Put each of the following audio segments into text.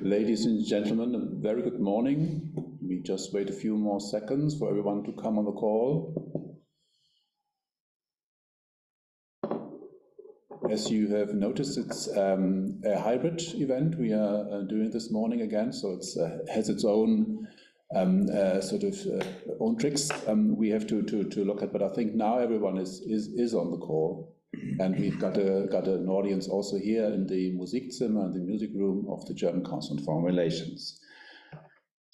Ladies and gentlemen, a very good morning. We just wait a few more seconds for everyone to come on the call. As you have noticed, it's a hybrid event we are doing this morning again, so it has its own own tricks we have to look at. But I think now everyone is on the call, and we've got an audience also here in the Musikzimmer and the music room of the German Council on Foreign Relations.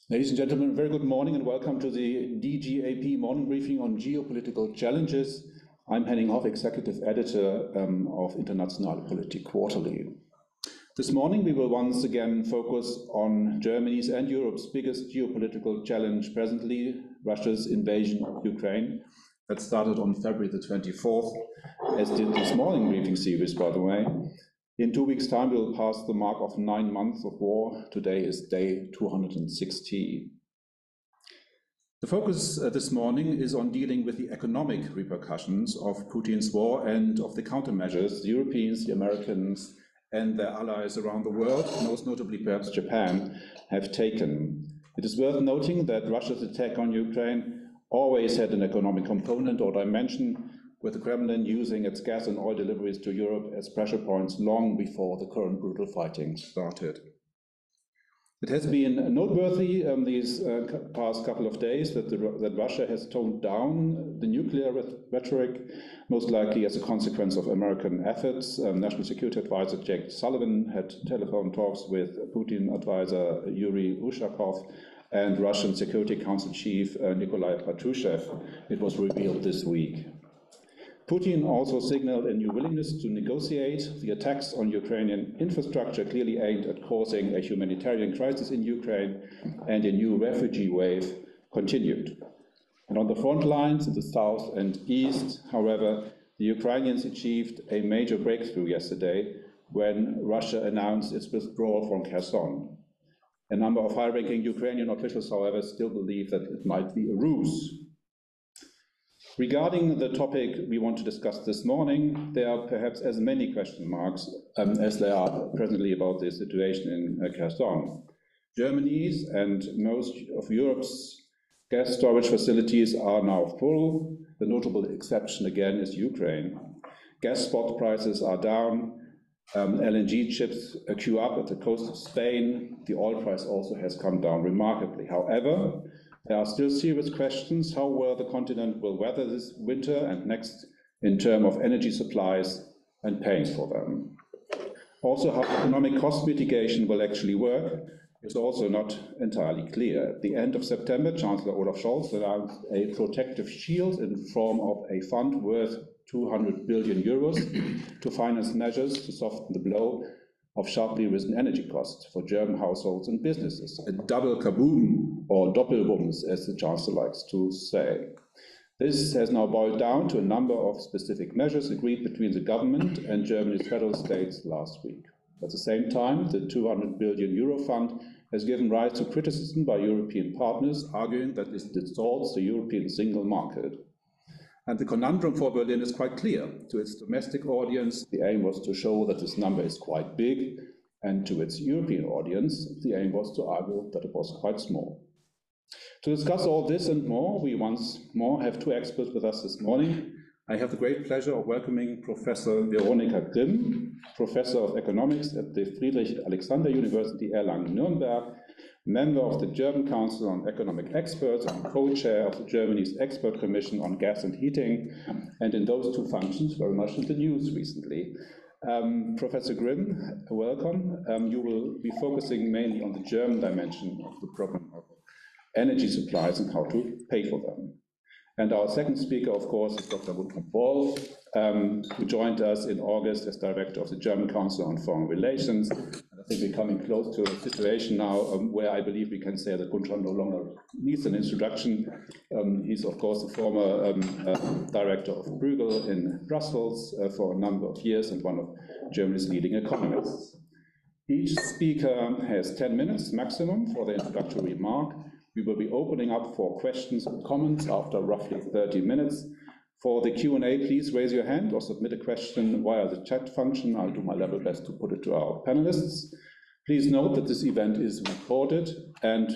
Ladies and gentlemen, very good morning and welcome to the DGAP morning briefing on geopolitical challenges. I'm Henning, Hoff, Executive Editor of Internationale Politik Quarterly. This morning we will once again focus on Germany's and Europe's biggest geopolitical challenge presently, Russia's invasion of Ukraine. That started on February the 24th, as did this morning briefing series, by the way. In 2 weeks' time, we'll pass the mark of 9 months of war. Today is day 260. The focus this morning is on dealing with the economic repercussions of Putin's war and of the countermeasures the Europeans, the Americans, and their allies around the world, most notably perhaps Japan, have taken. It is worth noting that Russia's attack on Ukraine always had an economic component or dimension, with the Kremlin using its gas and oil deliveries to Europe as pressure points long before the current brutal fighting started. It has been noteworthy these past couple of days that Russia has toned down the nuclear rhetoric, most likely as a consequence of American efforts. National Security Advisor Jake Sullivan had telephone talks with Putin advisor Yuri Ushakov and Russian Security Council Chief Nikolai Patrushev. It was revealed this week. Putin also signaled a new willingness to negotiate. The attacks on Ukrainian infrastructure clearly aimed at causing a humanitarian crisis in Ukraine, and a new refugee wave continued. And on the front lines in the south and east, however, the Ukrainians achieved a major breakthrough yesterday when Russia announced its withdrawal from Kherson. A number of high-ranking Ukrainian officials, however, still believe that it might be a ruse. Regarding the topic we want to discuss this morning, there are perhaps as many question marks as there are presently about the situation in Kherson. Germany's and most of Europe's gas storage facilities are now full. The notable exception again is Ukraine. Gas spot prices are down. LNG ships queue up at the coast of Spain. The oil price also has come down remarkably. However, there are still serious questions how well the continent will weather this winter and next in terms of energy supplies and paying for them. Also, how economic cost mitigation will actually work is also not entirely clear. At the end of September, Chancellor Olaf Scholz announced a protective shield in the form of a fund worth 200 billion euros to finance measures to soften the blow of sharply risen energy costs for German households and businesses. A double kaboom, or doppelbums, as the Chancellor likes to say. This has now boiled down to a number of specific measures agreed between the government and Germany's federal states last week. At the same time, the 200 billion euro fund has given rise to criticism by European partners, arguing that it distorts the European single market. And the conundrum for Berlin is quite clear. To its domestic audience, the aim was to show that this number is quite big, and to its European audience, the aim was to argue that it was quite small. To discuss all this and more, we once more have two experts with us this morning. I have the great pleasure of welcoming Professor Veronika Grimm, Professor of Economics at the Friedrich-Alexander-Universität Erlangen-Nürnberg, member of the German Council on Economic Experts and co-chair of Germany's Expert Commission on Gas and Heating, and in those two functions very much in the news recently. Professor Grimm, welcome. You will be focusing mainly on the German dimension of the problem of energy supplies and how to pay for them. And our second speaker, of course, is Dr. Guntram Wolff, who joined us in August as director of the German Council on Foreign Relations. And I think we're coming close to a situation now where I believe we can say that Guntram no longer needs an introduction. He's, of course, the former director of Bruegel in Brussels for a number of years and one of Germany's leading economists. Each speaker has 10 minutes maximum for the introductory remark. We will be opening up for questions and comments after roughly 30 minutes. For the Q&A, please raise your hand or submit a question via the chat function. I'll do my level best to put it to our panelists. Please note that this event is recorded and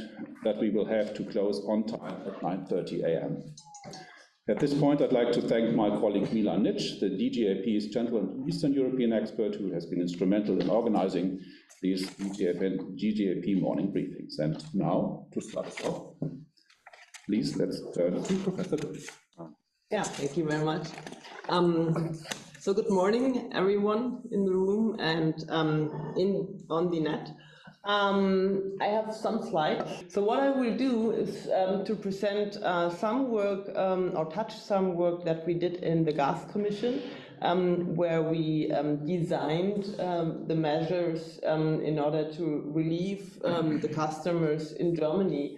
that we will have to close on time at 9:30 a.m. At this point, I'd like to thank my colleague Milan Nitsch, the DGAP's Central and Eastern European expert, who has been instrumental in organizing these DGAP morning briefings. And now, to start us off, please, let's turn to Professor Grimm. Yeah, thank you very much. So good morning, everyone in the room and on the net. I have some slides. So what I will do is to present some work or touch some work that we did in the Gas Commission, where we designed the measures in order to relieve the customers in Germany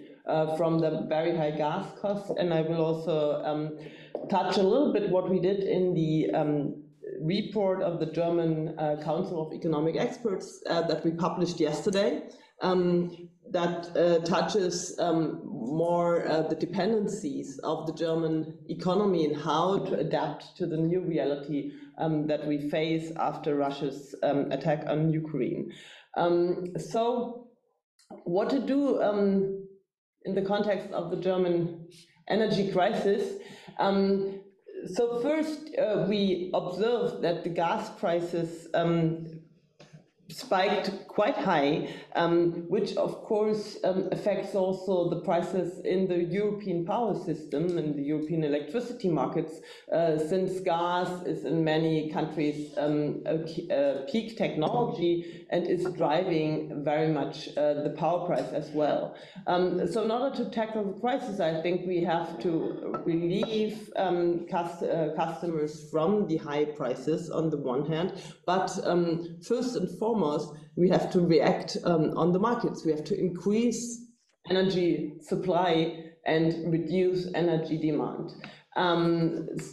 from the very high gas costs. And I will also touch a little bit what we did in the report of the German Council of Economic Experts that we published yesterday, that touches more the dependencies of the German economy and how to adapt to the new reality that we face after Russia's attack on Ukraine. So what to do in the context of the German energy crisis? So first, we observed that the gas prices spiked quite high, which of course affects also the prices in the European power system and the European electricity markets, since gas is in many countries a peak technology and is driving very much the power price as well. So in order to tackle the crisis, I think we have to relieve customers from the high prices on the one hand, but first and foremost, we have to react on the markets. We have to increase energy supply and reduce energy demand.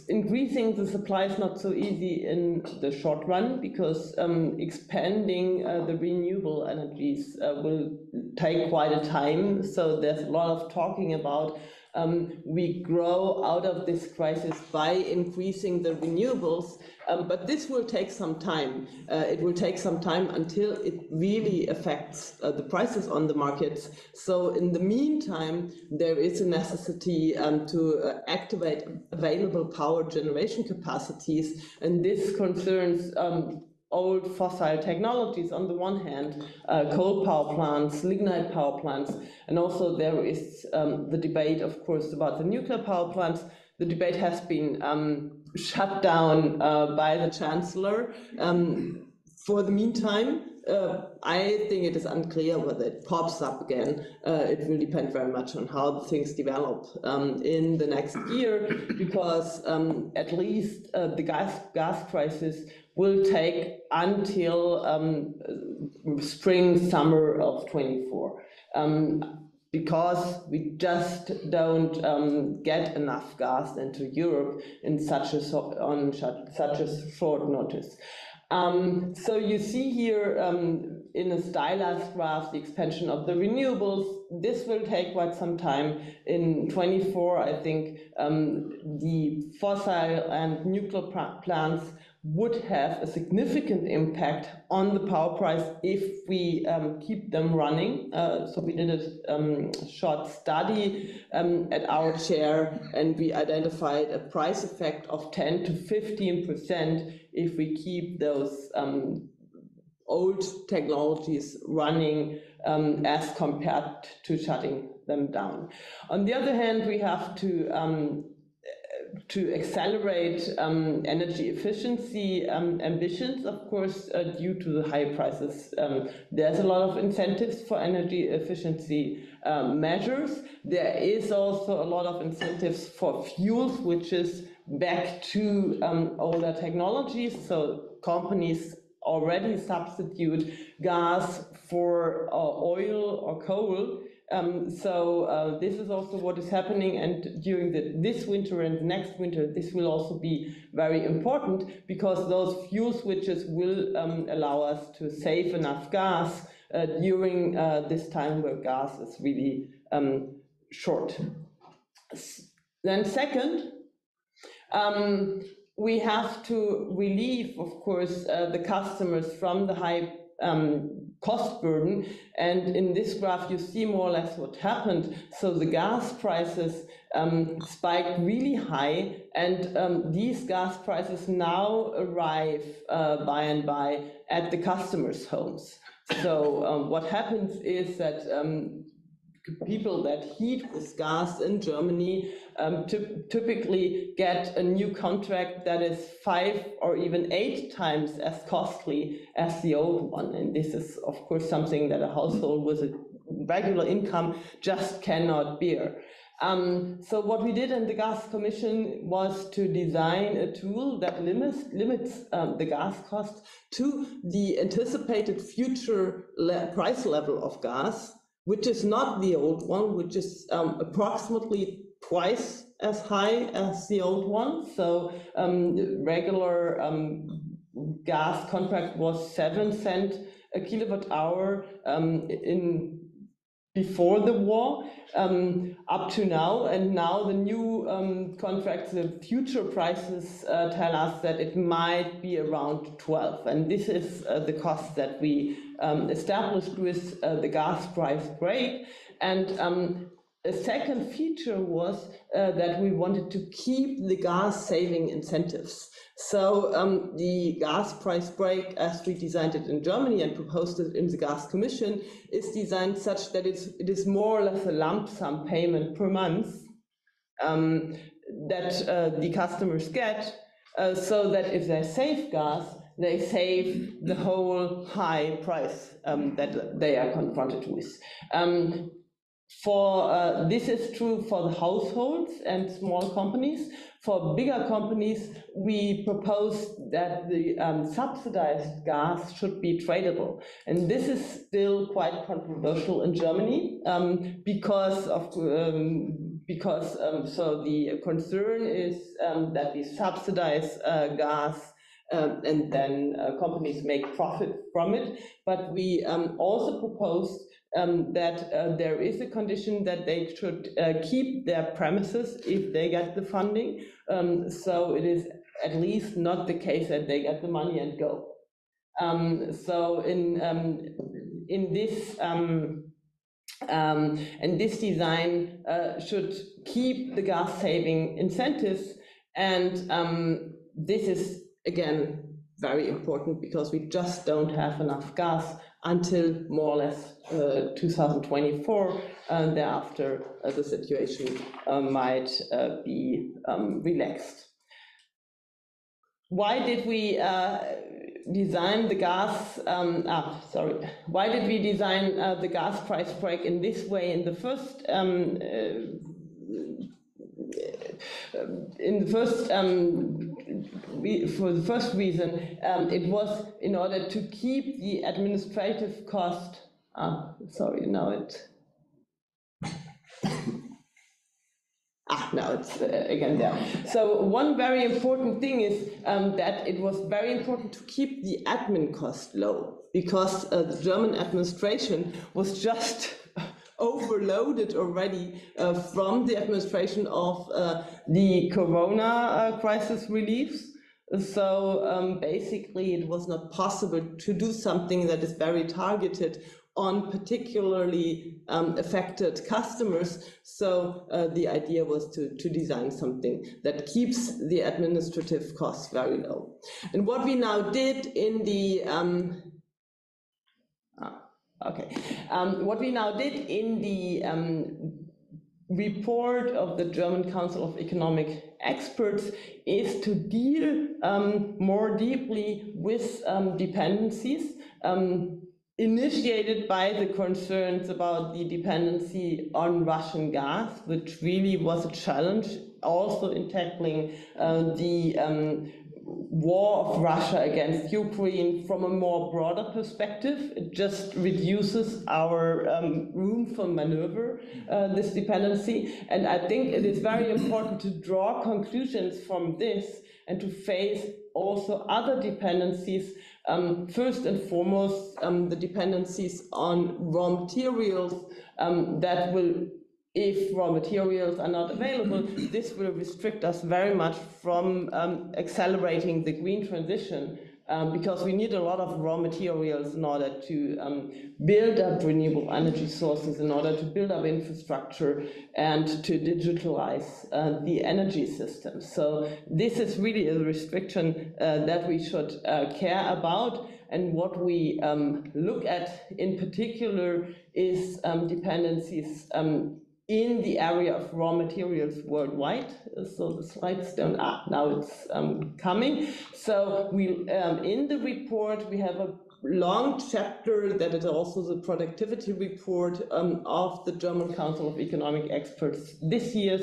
Increasing the supply is not so easy in the short run because expanding the renewable energies will take quite a time. So there's a lot of talking about we grow out of this crisis by increasing the renewables, but this will take some time. It will take some time until it really affects the prices on the markets. So in the meantime, there is a necessity to activate available power generation capacities, and this concerns old fossil technologies on the one hand, coal power plants, lignite power plants, and also there is the debate, of course, about the nuclear power plants. The debate has been shut down by the Chancellor. For the meantime, I think it is unclear whether it pops up again. It will depend very much on how things develop in the next year, because at least the gas crisis will take until spring, summer of 24. Because we just don't get enough gas into Europe in such a short notice. So you see here in a stylized graph the expansion of the renewables. This will take quite some time. In 24, I think the fossil and nuclear plants would have a significant impact on the power price if we keep them running. So we did a short study at our chair, and we identified a price effect of 10 to 15% if we keep those old technologies running as compared to shutting them down. On the other hand, we have to accelerate energy efficiency ambitions, of course, due to the high prices. There's a lot of incentives for energy efficiency measures. There is also a lot of incentives for fuel switches back to older technologies. So companies already substitute gas for oil or coal. So this is also what is happening, and during this winter and the next winter, this will also be very important, because those fuel switches will allow us to save enough gas during this time where gas is really short. Then second, we have to relieve, of course, the customers from the high cost burden. And in this graph, you see more or less what happened. So the gas prices spiked really high, and these gas prices now arrive by and by at the customers' homes. So what happens is that people that heat with gas in Germany typically get a new contract that is 5 or even 8 times as costly as the old one. And this is, of course, something that a household with a regular income just cannot bear. So what we did in the Gas Commission was to design a tool that limits the gas cost to the anticipated future price level of gas, which is not the old one, which is approximately twice as high as the old one. So regular gas contract was 7 cents a kilowatt hour before the war, up to now, and now the new contracts, the future prices tell us that it might be around 12, and this is the cost that we established with the gas price break. And a second feature was that we wanted to keep the gas saving incentives. So the gas price break, as we designed it in Germany and proposed it in the Gas Commission, is designed such that it is more or less a lump sum payment per month that the customers get, so that if they save gas, they save the whole high price that they are confronted with. This is true for the households and small companies. For bigger companies, we propose that the subsidized gas should be tradable. And this is still quite controversial in Germany because the concern is that we subsidize gas and then companies make profit from it. But we also proposed that there is a condition that they should keep their premises if they get the funding. So it is at least not the case that they get the money and go. So in this design should keep the gas saving incentives, and this is again very important because we just don't have enough gas until more or less 2024, and thereafter the situation might be relaxed. Why did we design the gas? Why did we design the gas price break in this way in the first? For the first reason, it was in order to keep the administrative cost. Now it's again there. So one very important thing is that it was very important to keep the admin cost low, because the German administration was just overloaded already from the administration of the Corona crisis reliefs. So basically it was not possible to do something that is very targeted on particularly affected customers. So the idea was to design something that keeps the administrative costs very low. And what we now did in the what we now did in the report of the German Council of Economic Experts is to deal more deeply with dependencies, initiated by the concerns about the dependency on Russian gas, which really was a challenge also in tackling the war of Russia against Ukraine from a more broader perspective. It just reduces our room for maneuver, this dependency. And I think it is very important to draw conclusions from this and to face also other dependencies. First and foremost, the dependencies on raw materials that will, if raw materials are not available, this will restrict us very much from accelerating the green transition because we need a lot of raw materials in order to build up renewable energy sources, in order to build up infrastructure and to digitalize the energy system. So this is really a restriction that we should care about. And what we look at in particular is dependencies in the area of raw materials worldwide. So the slides don't, now it's coming. So we, in the report, we have a long chapter that is also the productivity report of the German Council of Economic Experts this year,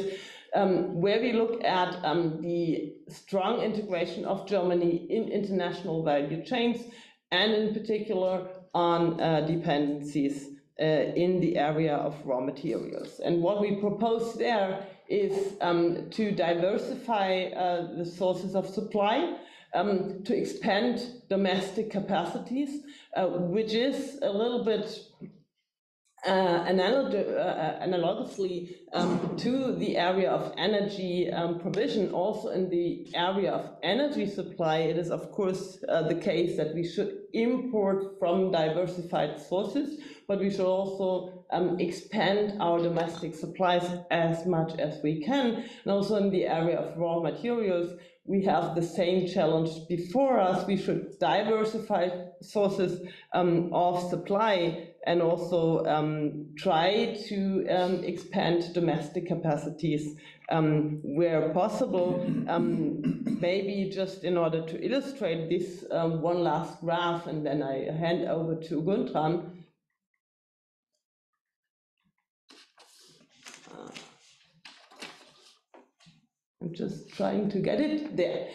where we look at the strong integration of Germany in international value chains, and in particular on dependencies in the area of raw materials. And what we propose there is to diversify the sources of supply, to expand domestic capacities, which is a little bit analogously to the area of energy provision. Also in the area of energy supply, it is of course the case that we should import from diversified sources, but we should also expand our domestic supplies as much as we can. And also in the area of raw materials, we have the same challenge before us. We should diversify sources of supply and also try to expand domestic capacities where possible. Maybe just in order to illustrate this, one last graph, and then I hand over to Guntram. I'm just trying to get it there.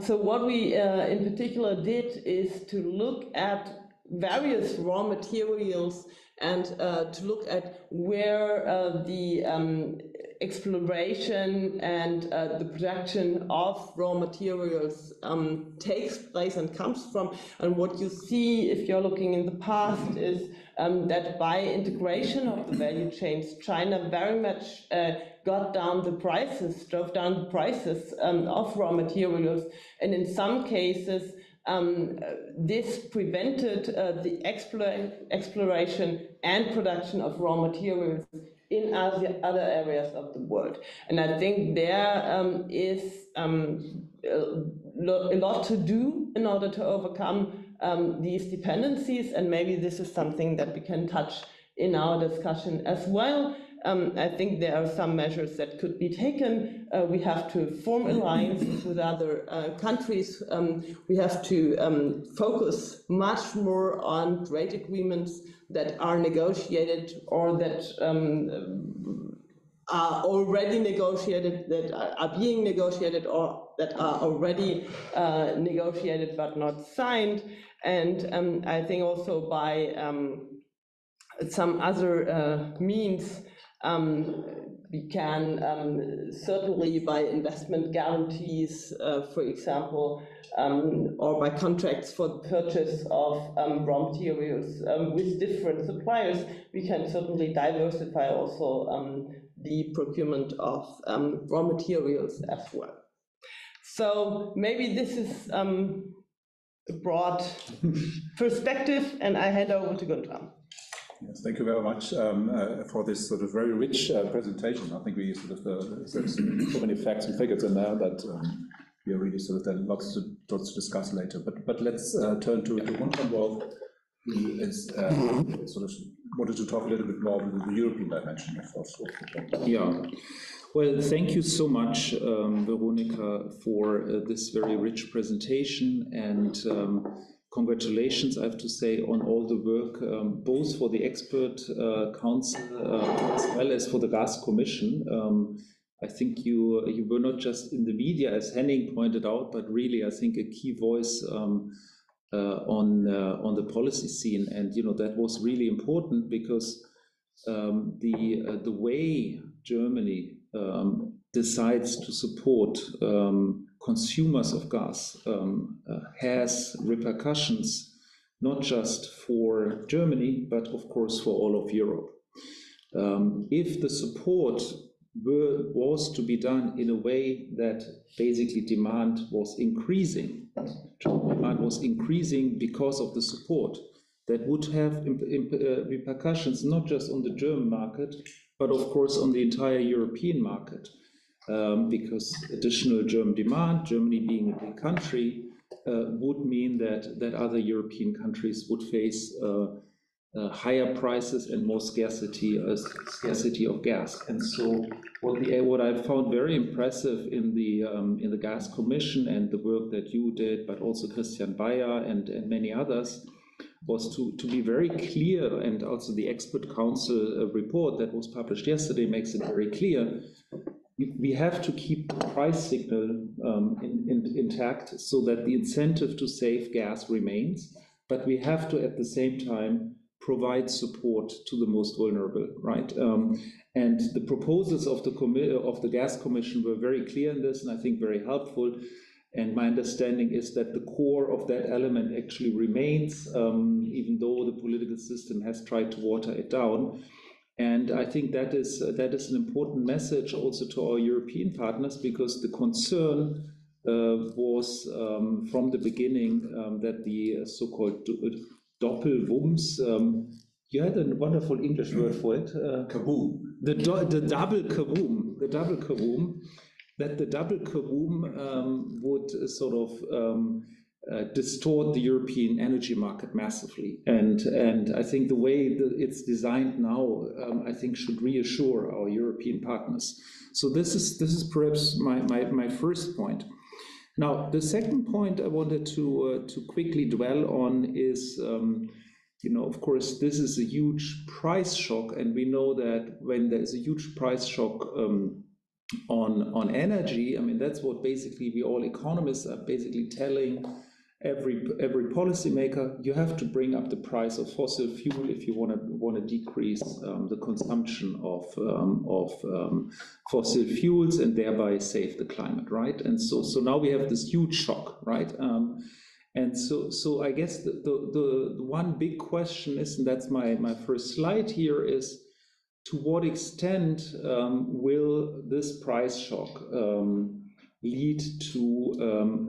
So what we in particular did is to look at various raw materials and to look at where the exploration and the production of raw materials takes place and comes from. And what you see, if you're looking in the past, is that by integration of the value chains, China very much drove down the prices of raw materials, and in some cases this prevented the exploration and production of raw materials in other areas of the world. And I think there is a lot to do in order to overcome these dependencies, and maybe this is something that we can touch in our discussion as well. I think there are some measures that could be taken. We have to form alliances with other countries. We have to focus much more on trade agreements that are negotiated or that are already negotiated, that are being negotiated, or that are already negotiated but not signed. And I think also by some other means, we can certainly by investment guarantees, for example, or by contracts for the purchase of raw materials with different suppliers, we can certainly diversify also the procurement of raw materials as well. So maybe this is a broad perspective, and I hand over to Guntram. Yes, thank you very much for this sort of very rich presentation. I think we sort of there's so many facts and figures in there that we are really sort of then lots to discuss later. But let's turn to Guntram Wolff, who is sort of wanted to talk a little bit more about the European dimension of the Yeah. Well, thank you so much, Veronika, for this very rich presentation, and congratulations, I have to say, on all the work, both for the expert council as well as for the Gas Commission. I think you were not just in the media, as Henning pointed out, but really, I think, a key voice on the policy scene, and that was really important because the way Germany decides to support consumers of gas has repercussions not just for Germany, but of course for all of Europe. If the support was to be done in a way that basically demand was increasing. Demand was increasing because of the support that would have repercussions not just on the German market, but of course on the entire European market, because additional German demand, Germany being a big country, would mean that other European countries would face higher prices and more scarcity of gas. And so what I found very impressive in the Gas Commission and the work that you did, but also Christian Bayer and many others, was to be very clear, and also the expert council report that was published yesterday makes it very clear. We have to keep the price signal intact so that the incentive to save gas remains, but we have to at the same time provide support to the most vulnerable, right? And the proposals of the Gas Commission were very clear in this, and I think very helpful. And my understanding is that the core of that element actually remains, even though the political system has tried to water it down. And I think that is an important message also to our European partners, because the concern was from the beginning that the so-called Doppelwumms, you had a wonderful English word for it. Kaboom. The double kaboom, that the double kaboom would sort of distort the European energy market massively. And I think the way that it's designed now, I think should reassure our European partners. So this is perhaps my first point. Now, the second point I wanted to quickly dwell on is, of course, this is a huge price shock, and we know that when there's a huge price shock on energy, I mean, that's what basically we all economists are basically telling every policymaker: you have to bring up the price of fossil fuel if you want to decrease the consumption of fossil fuels and thereby save the climate, right? And so now we have this huge shock, right? And so I guess the one big question is, and that's my first slide here, is to what extent will this price shock lead to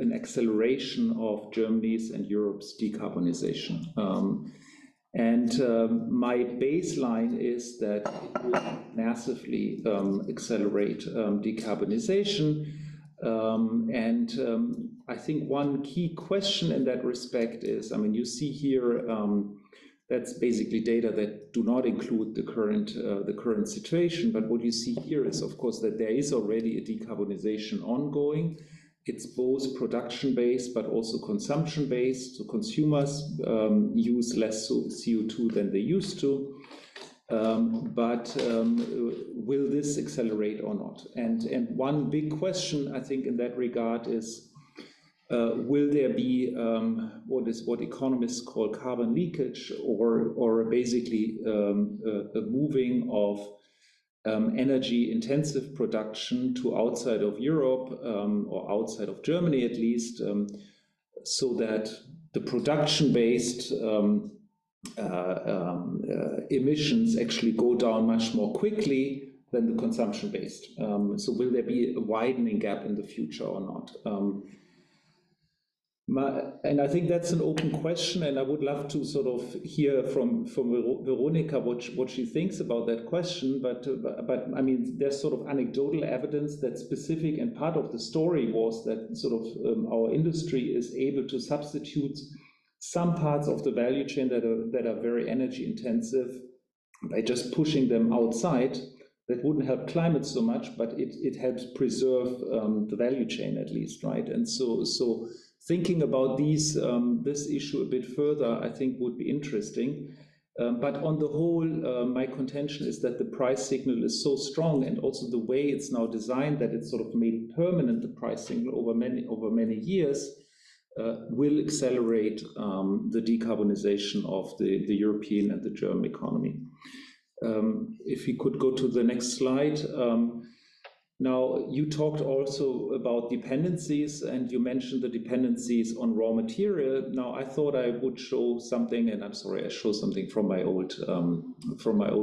an acceleration of Germany's and Europe's decarbonization? And my baseline is that it will massively accelerate decarbonization. I think one key question in that respect is, I mean, you see here, that's basically data that do not include the current situation. But what you see here is, of course, that there is already a decarbonization ongoing. It's both production-based but also consumption-based. So consumers use less CO2 than they used to. But will this accelerate or not? And one big question, I think, in that regard is, will there be what economists call carbon leakage, or basically a moving of energy-intensive production to outside of Europe, or outside of Germany at least, so that the production-based emissions actually go down much more quickly than the consumption-based. So will there be a widening gap in the future or not? And I think that's an open question, and I would love to sort of hear from Veronika what she thinks about that question. But I mean, there's sort of anecdotal evidence that specific, and part of the story was that sort of our industry is able to substitute some parts of the value chain that are very energy intensive by just pushing them outside. That wouldn't help climate so much, but it helps preserve the value chain at least, right? And so thinking about this issue a bit further, I think would be interesting. But on the whole, my contention is that the price signal is so strong, and also the way it's now designed, that it's sort of made permanent, the price signal over many years, will accelerate the decarbonization of the European and the German economy. If we could go to the next slide. Now, you talked also about dependencies, and you mentioned the dependencies on raw material. Now, I thought I would show something, and I'm sorry, I show something from my old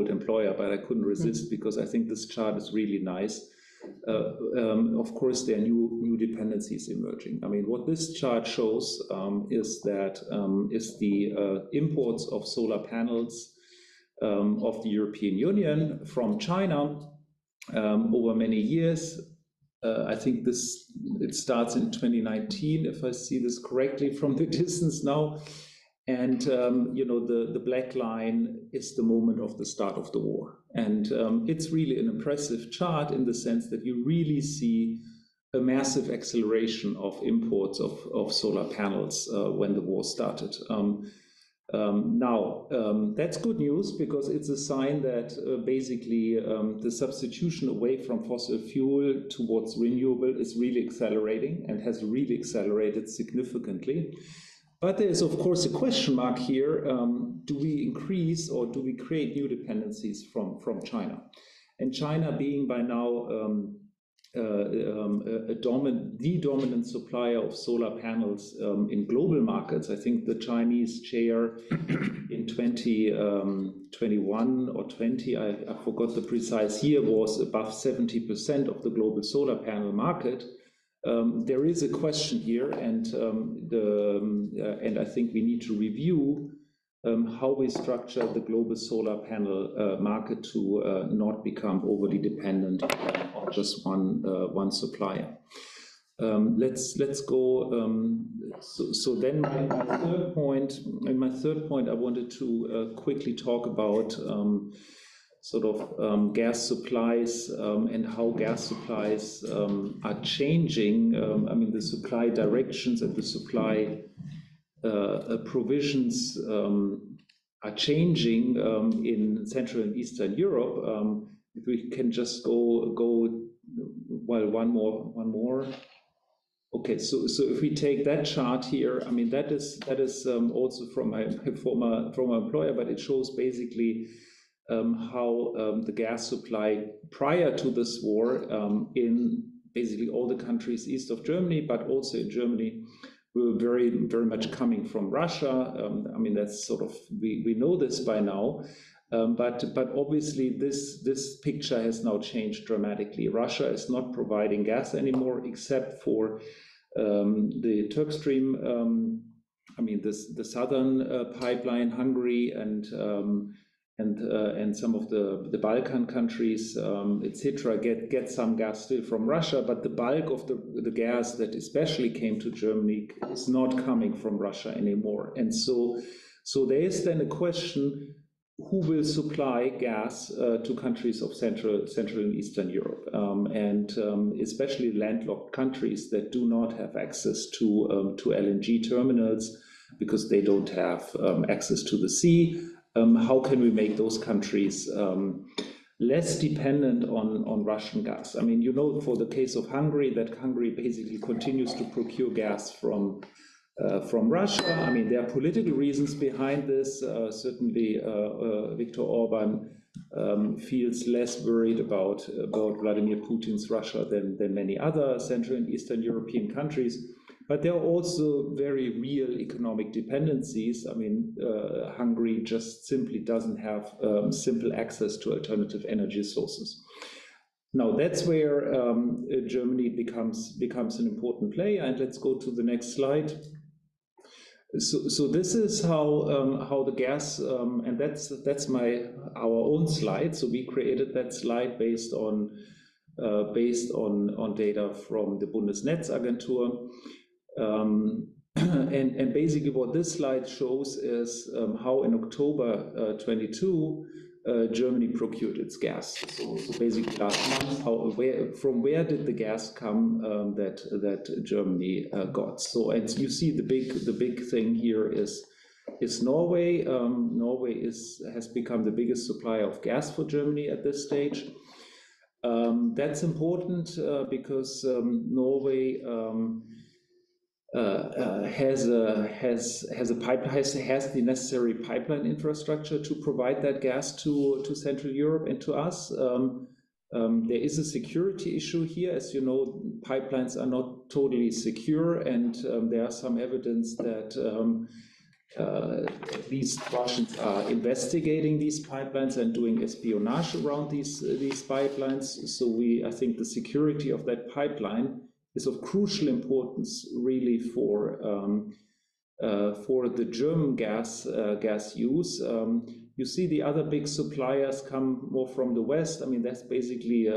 employer, but I couldn't resist because I think this chart is really nice. Of course, there are new dependencies emerging. I mean, what this chart shows is the imports of solar panels of the European Union from China over many years. I think it starts in 2019, if I see this correctly from the distance now. And the black line is the moment of the start of the war. And it's really an impressive chart in the sense that you really see a massive acceleration of imports of solar panels when the war started. That's good news because it's a sign that basically the substitution away from fossil fuel towards renewable is really accelerating and has really accelerated significantly. But there's, of course, a question mark here. Do we increase or do we create new dependencies from China? And China being by now the dominant supplier of solar panels in global markets. I think the Chinese share in 2021 or 20, I forgot the precise year, was above 70% of the global solar panel market. There is a question here, and I think we need to review how we structure the global solar panel market to not become overly dependent on just one supplier. Let's go. So then my third point, I wanted to quickly talk about gas supplies and how gas supplies are changing. I mean, the supply directions and the supply provisions are changing in Central and Eastern Europe. If we can just go one more. Okay, so if we take that chart here, I mean that is also from my former employer, but it shows basically how the gas supply prior to this war in basically all the countries east of Germany, but also in Germany, were very, very much coming from Russia. I mean, that's sort of, we know this by now, but obviously this picture has now changed dramatically. Russia is not providing gas anymore, except for the Turk Stream, I mean, the southern pipeline, Hungary and some of the Balkan countries, etc., get some gas still from Russia, but the bulk of the gas that especially came to Germany is not coming from Russia anymore. And so there is then a question: who will supply gas to countries of Central and Eastern Europe, and especially landlocked countries that do not have access to LNG terminals because they don't have access to the sea. How can we make those countries less dependent on Russian gas? I mean, for the case of Hungary, that Hungary basically continues to procure gas from Russia. I mean, there are political reasons behind this. Certainly, Viktor Orban feels less worried about Vladimir Putin's Russia than many other Central and Eastern European countries. But there are also very real economic dependencies. I mean, Hungary just simply doesn't have simple access to alternative energy sources. Now, that's where Germany becomes an important player. And let's go to the next slide. So this is how the gas, and that's our own slide. So we created that slide based on data from the Bundesnetzagentur. And basically what this slide shows is how in October 22 Germany procured its gas. So basically last month, from where did the gas come that Germany got? So, and you see the big thing here is Norway. Norway has become the biggest supplier of gas for Germany at this stage. That's important because Norway has the necessary pipeline infrastructure to provide that gas to Central Europe and to us. There is a security issue here. As you know, pipelines are not totally secure, and there are some evidence that these Russians are investigating these pipelines and doing espionage around these pipelines. So I think the security of that pipeline is of crucial importance, really, for the German gas use. You see the other big suppliers come more from the West. I mean, that's basically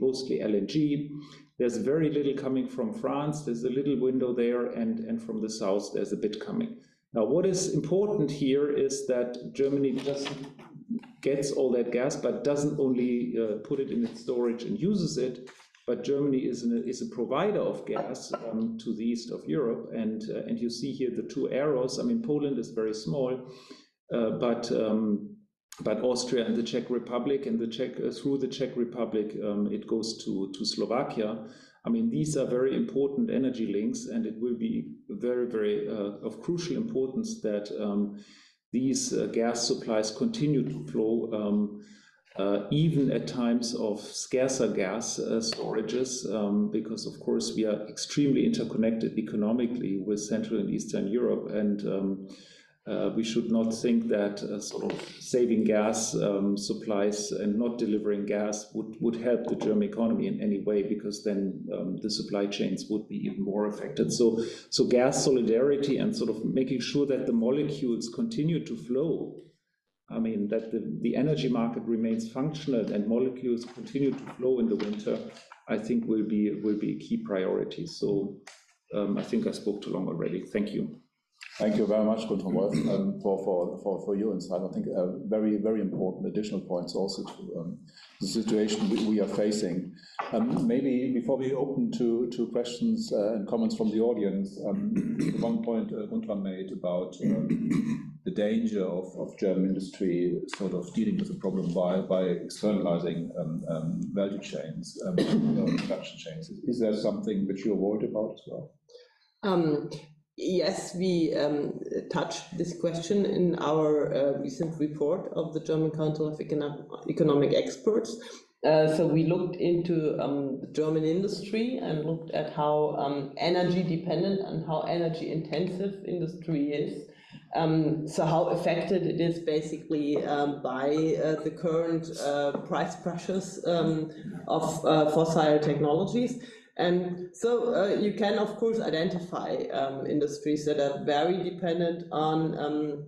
mostly LNG. There's very little coming from France. There's a little window there, and from the south, there's a bit coming. Now, what is important here is that Germany gets all that gas, but doesn't only put it in its storage and uses it, but Germany is a provider of gas to the east of Europe. And you see here the two arrows. I mean, Poland is very small, but Austria and the Czech Republic, and through the Czech Republic, it goes to Slovakia. I mean, these are very important energy links, and it will be very, very of crucial importance that these gas supplies continue to flow, even at times of scarcer gas storages, because of course we are extremely interconnected economically with Central and Eastern Europe, and we should not think that sort of saving gas supplies and not delivering gas would help the German economy in any way, because then the supply chains would be even more affected. So gas solidarity and sort of making sure that the molecules continue to flow, I mean, that the energy market remains functional and molecules continue to flow in the winter, I think will be a key priority. So I think I spoke too long already. Thank you. Thank you very much, Guntram Wolff, for your insight. I think very, very important additional points also to the situation we are facing. Maybe before we open to questions and comments from the audience, one point Guntram made about the danger of German industry sort of dealing with the problem by externalizing value chains, production chains. Is there something which you're worried about as well? Yes, we touched this question in our recent report of the German Council of Economic Experts. So we looked into the German industry and looked at how energy dependent and how energy intensive industry is. So how affected it is basically by the current price pressures of fossil technologies. And so you can, of course, identify industries that are very dependent on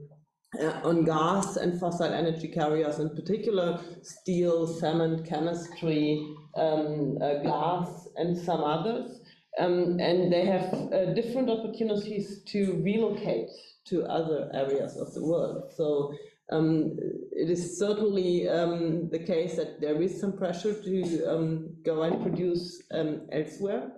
gas and fossil energy carriers, in particular steel, cement, chemistry, glass, and some others. And they have different opportunities to relocate to other areas of the world. So it is certainly the case that there is some pressure to go and produce elsewhere.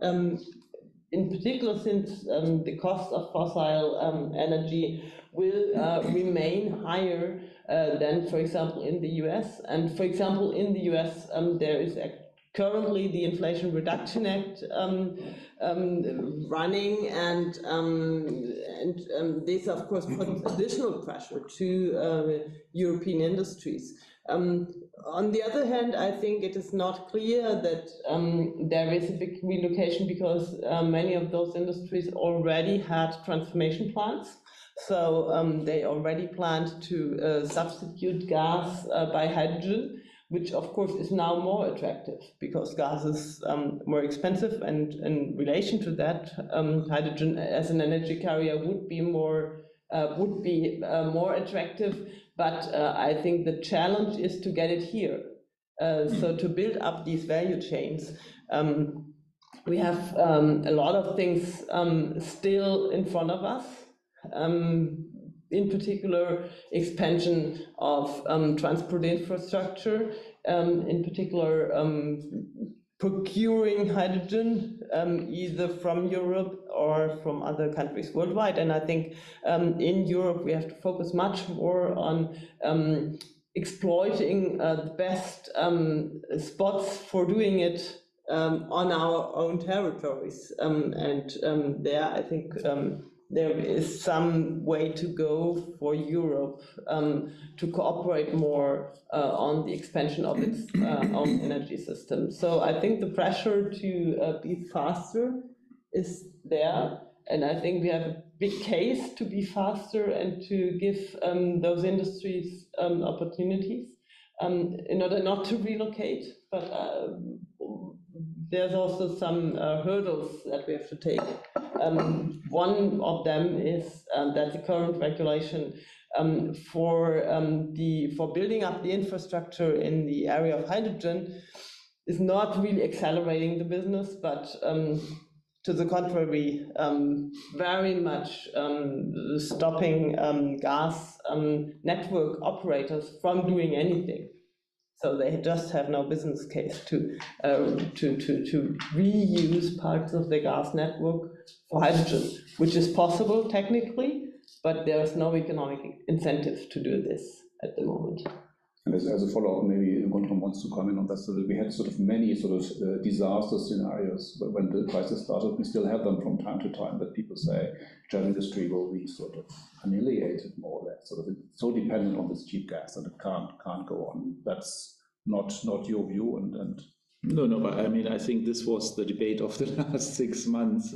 In particular, since the cost of fossil energy will remain higher than, for example, in the US. And for example, in the US, there is currently the Inflation Reduction Act running, and this, of course, puts additional pressure to European industries. On the other hand, I think it is not clear that there is a big relocation, because many of those industries already had transformation plans. So they already planned to substitute gas by hydrogen, which of course is now more attractive because gas is more expensive, and in relation to that, hydrogen as an energy carrier would be more attractive. But I think the challenge is to get it here. So to build up these value chains, we have a lot of things still in front of us. In particular, expansion of transport infrastructure, in particular procuring hydrogen either from Europe or from other countries worldwide. And I think in Europe we have to focus much more on exploiting the best spots for doing it on our own territories. And there I think there is some way to go for Europe to cooperate more on the expansion of its own energy system. So I think the pressure to be faster is there, and I think we have a big case to be faster and to give those industries opportunities in order not to relocate, but there's also some hurdles that we have to take. One of them is that the current regulation for building up the infrastructure in the area of hydrogen is not really accelerating the business, but to the contrary, very much stopping gas network operators from doing anything. So they just have no business case to reuse parts of the gas network for hydrogen, which is possible technically, but there's no economic incentive to do this at the moment. And as a follow-up, maybe Guntram wants to comment on that. So that we had sort of many sort of disaster scenarios when the crisis started. We still have them from time to time, that people say German industry will be sort of annihilated more or less. Sort of it's so dependent on this cheap gas that it can't go on. That's not your view, and No, but I mean, I think this was the debate of the last 6 months,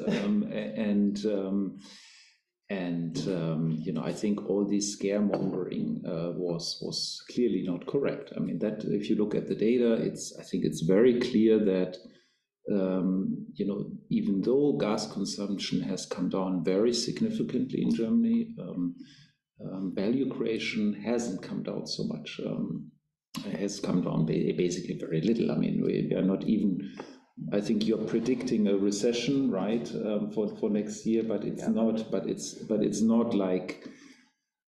you know, I think all this scaremongering was clearly not correct. I mean, that if you look at the data, I think it's very clear that you know, even though gas consumption has come down very significantly in Germany, value creation hasn't come down so much. Has come down basically very little. I mean, we are not even. I think you're predicting a recession, right, for next year, but it's not. But it's not like.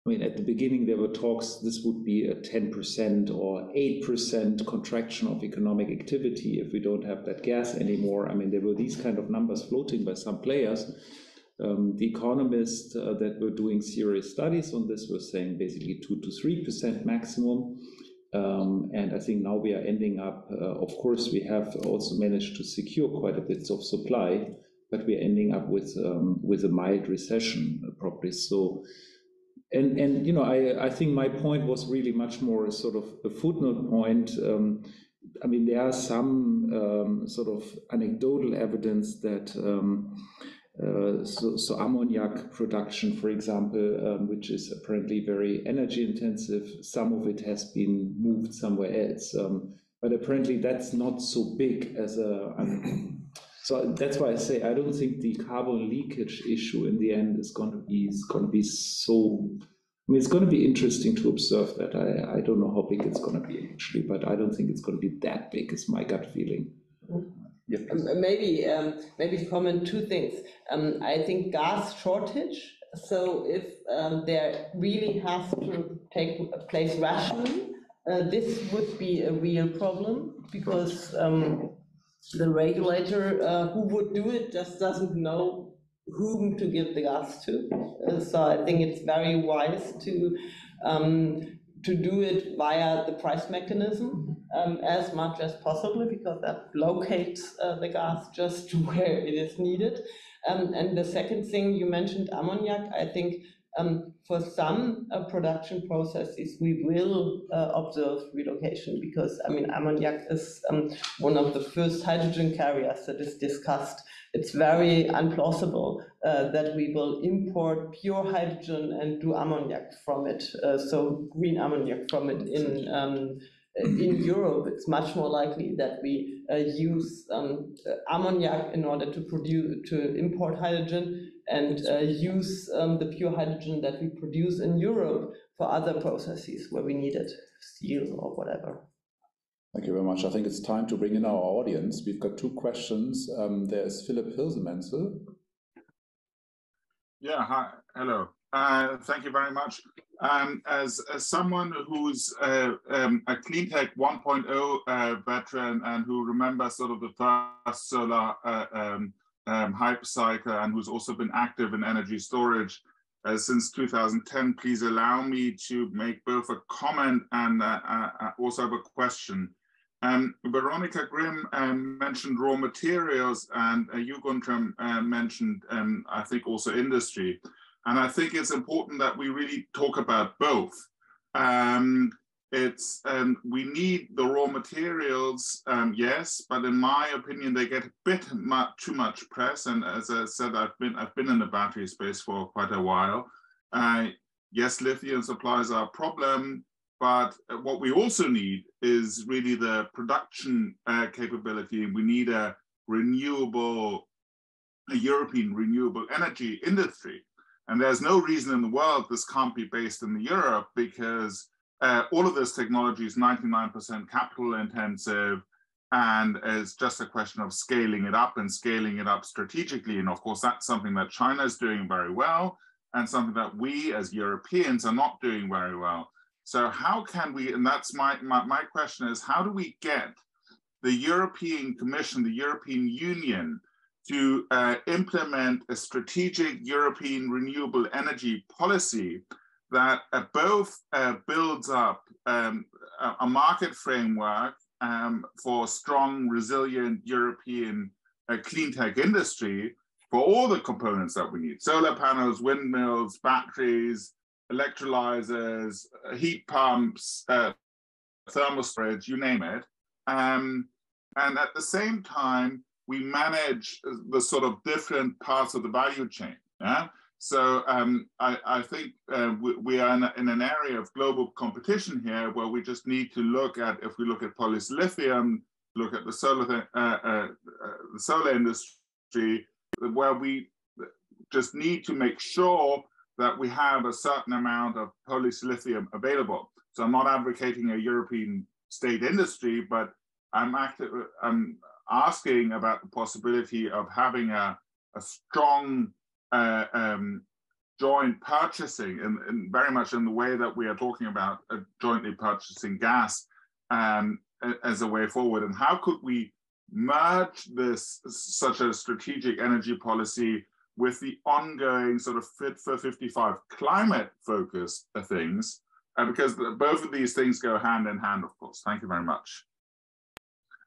I mean, at the beginning there were talks this would be a 10% or 8% contraction of economic activity if we don't have that gas anymore. I mean, there were these kind of numbers floating by some players. The economists that were doing serious studies on this were saying basically 2 to 3% maximum. And I think now we are ending up, of course, we have also managed to secure quite a bit of supply, but we are ending up with a mild recession probably. So, and you know, I think my point was really much more sort of a footnote point. I mean, there are some sort of anecdotal evidence that so ammoniac production, for example, which is apparently very energy intensive, some of it has been moved somewhere else, but apparently that's not so big as a. So that's why I say I don't think the carbon leakage issue in the end is going to be so. I mean, it's going to be interesting to observe that. I don't know how big it's going to be actually, but I don't think it's going to be that big. Is my gut feeling. Yeah, maybe to comment two things. I think gas shortage. So if there really has to take place rationing, this would be a real problem because the regulator who would do it just doesn't know whom to give the gas to. So I think it's very wise to do it via the price mechanism as much as possible, because that locates the gas just to where it is needed. And the second thing, you mentioned ammoniac. I think for some production processes, we will observe relocation, because I mean, ammoniac is one of the first hydrogen carriers that is discussed. It's very unplausible that we will import pure hydrogen and do ammoniac from it, so green ammoniac from it in Europe. It's much more likely that we use ammoniac in order to import hydrogen, and use the pure hydrogen that we produce in Europe for other processes where we need it, steel or whatever. Thank you very much. I think it's time to bring in our audience. We've got two questions. There's Philipp Hirsemenzel. Yeah, hi, hello. Thank you very much. As someone who's a cleantech 1.0 veteran and who remembers sort of the first solar hype cycle, and who's also been active in energy storage since 2010, please allow me to make both a comment and also have a question. Veronika Grimm mentioned raw materials, and you, Guntram, mentioned, I think, also industry. And I think it's important that we really talk about both. We need the raw materials, yes, but in my opinion, they get a bit too much press. And as I said, I've been in the battery space for quite a while. Yes, lithium supplies are a problem, but what we also need is really the production capability. We need a European renewable energy industry. And there's no reason in the world this can't be based in Europe, because all of this technology is 99% capital intensive, and it's just a question of scaling it up and scaling it up strategically. And of course, that's something that China is doing very well, and something that we as Europeans are not doing very well. So how can we, and that's my question is, how do we get the European Commission, the European Union, to implement a strategic European renewable energy policy that both builds up a market framework for strong, resilient European clean tech industry for all the components that we need: solar panels, windmills, batteries, electrolyzers, heat pumps, thermal storage, you name it. And at the same time, we manage the sort of different parts of the value chain. Yeah? So I think we are in an area of global competition here, where we just need to look at, if we look at polylithium, look at the solar industry, where we just need to make sure that we have a certain amount of polylithium available. So I'm not advocating a European state industry, but I'm asking about the possibility of having a strong joint purchasing, and very much in the way that we are talking about jointly purchasing gas as a way forward. And how could we merge this, such a strategic energy policy, with the ongoing sort of Fit for 55 climate focus things, because both of these things go hand in hand, of course. Thank you very much.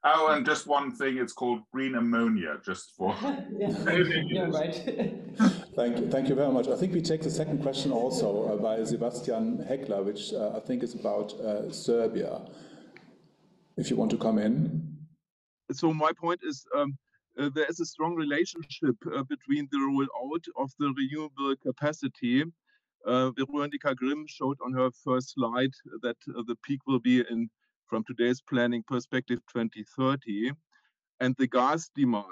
Oh, and just one thing, it's called green ammonia, just for... Yeah, right. Thank you very much. I think we take the second question also by Sebastian Heckler, which I think is about Serbia. If you want to come in. So my point is, there is a strong relationship between the rollout of the renewable capacity. Veronika Grimm showed on her first slide that the peak will be in, from today's planning perspective, 2030, and the gas demand,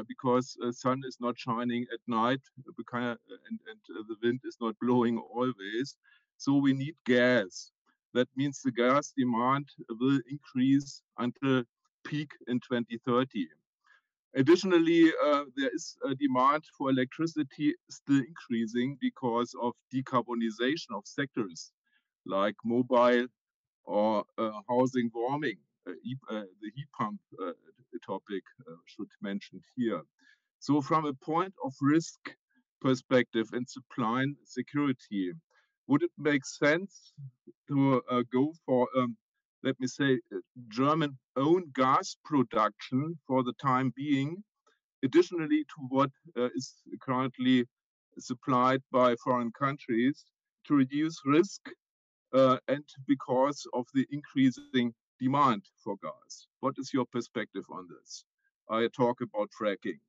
because sun is not shining at night, and the wind is not blowing always, so we need gas. That means the gas demand will increase until peak in 2030. Additionally, there is a demand for electricity still increasing because of decarbonization of sectors like mobile or housing warming. The heat pump topic should be mentioned here. So from a point of risk perspective and supply security, would it make sense to go for, let me say, German-owned gas production for the time being, additionally to what is currently supplied by foreign countries, to reduce risk and because of the increasing demand for gas? What is your perspective on this? I talk about fracking.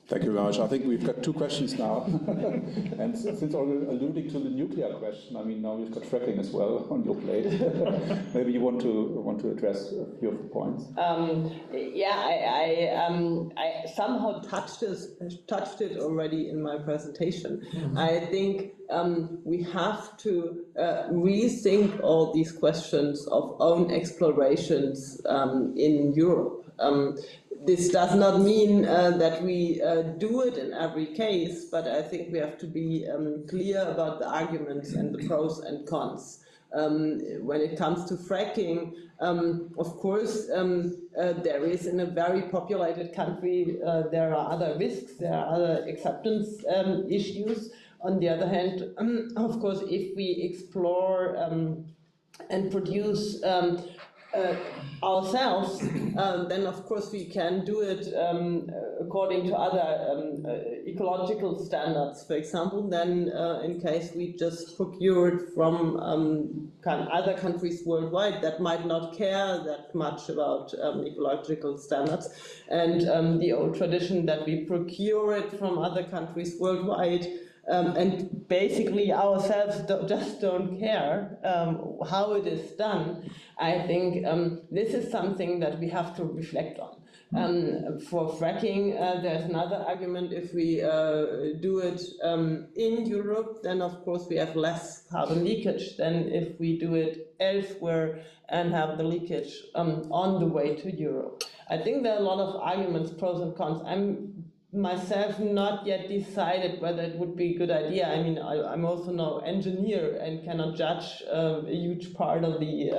Thank you very much. I think we've got two questions now. And since already alluding to the nuclear question, I mean, now you've got fracking as well on your plate. Maybe you want to address a few of the points. Yeah, I somehow touched it already in my presentation. Mm-hmm. I think we have to rethink all these questions of own explorations in Europe. This does not mean that we do it in every case, but I think we have to be clear about the arguments and the pros and cons. When it comes to fracking, of course, there is, in a very populated country, there are other risks, there are other acceptance issues. On the other hand, of course, if we explore and produce ourselves, then of course we can do it according to other ecological standards, for example. Then in case we just procure it from other countries worldwide that might not care that much about ecological standards, and the old tradition that we procure it from other countries worldwide, and basically ourselves just don't care how it is done. I think this is something that we have to reflect on. For fracking, there's another argument. If we do it in Europe, then of course we have less carbon leakage than if we do it elsewhere and have the leakage on the way to Europe. I think there are a lot of arguments, pros and cons. I'm myself not yet decided whether it would be a good idea. I mean, I'm also no engineer and cannot judge a huge part of the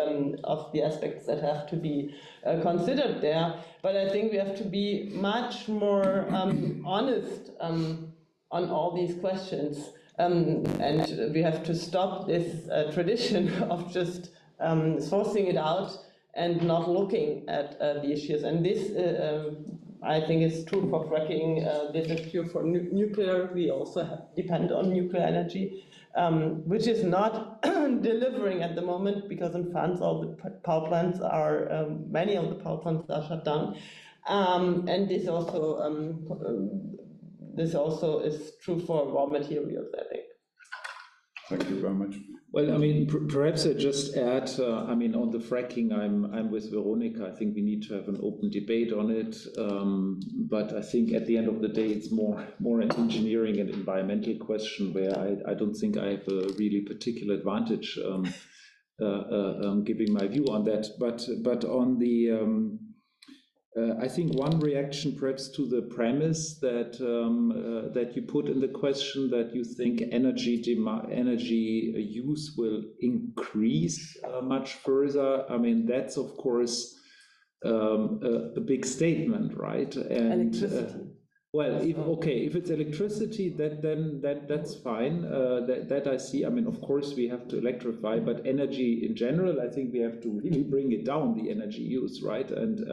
aspects that have to be considered there. But I think we have to be much more honest on all these questions, and we have to stop this tradition of just sourcing it out and not looking at the issues. And this I think it's true for fracking. This is true for nuclear. We also depend on nuclear energy, which is not delivering at the moment, because in France all the power plants are, many of the power plants are shut down. And this also is true for raw materials, I think. Thank you very much. Well, I mean, perhaps I just add, I mean, on the fracking, I'm with Veronika. I think we need to have an open debate on it. But I think at the end of the day, it's more an engineering and environmental question where I don't think I have a really particular advantage giving my view on that. But on the I think one reaction perhaps to the premise that that you put in the question, that you think energy use will increase much further. I mean, that's of course a big statement, right? And electricity. Well, if it's electricity, then that's fine. That I see. I mean, of course, we have to electrify, but energy in general, I think we have to really bring it down, the energy use, right? And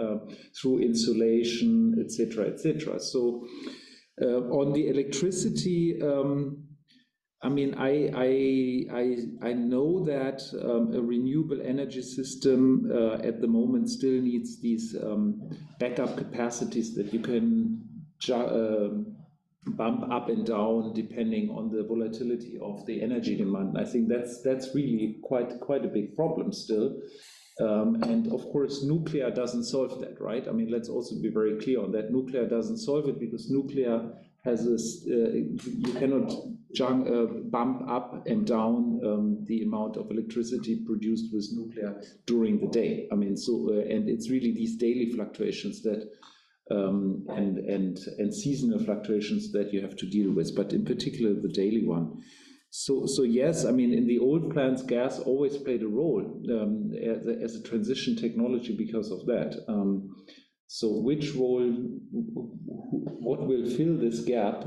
through insulation, etc., etc. So on the electricity, I mean, I know that a renewable energy system at the moment still needs these backup capacities that you can bump up and down depending on the volatility of the energy demand. I think that's really quite a big problem still. And of course, nuclear doesn't solve that, right? I mean, let's also be very clear on that. Nuclear doesn't solve it, because nuclear has this, you cannot bump up and down the amount of electricity produced with nuclear during the day. I mean, so, and it's really these daily fluctuations that and seasonal fluctuations that you have to deal with, but in particular the daily one. So yes, I mean, in the old plants, gas always played a role as a transition technology because of that. So which role, what will fill this gap,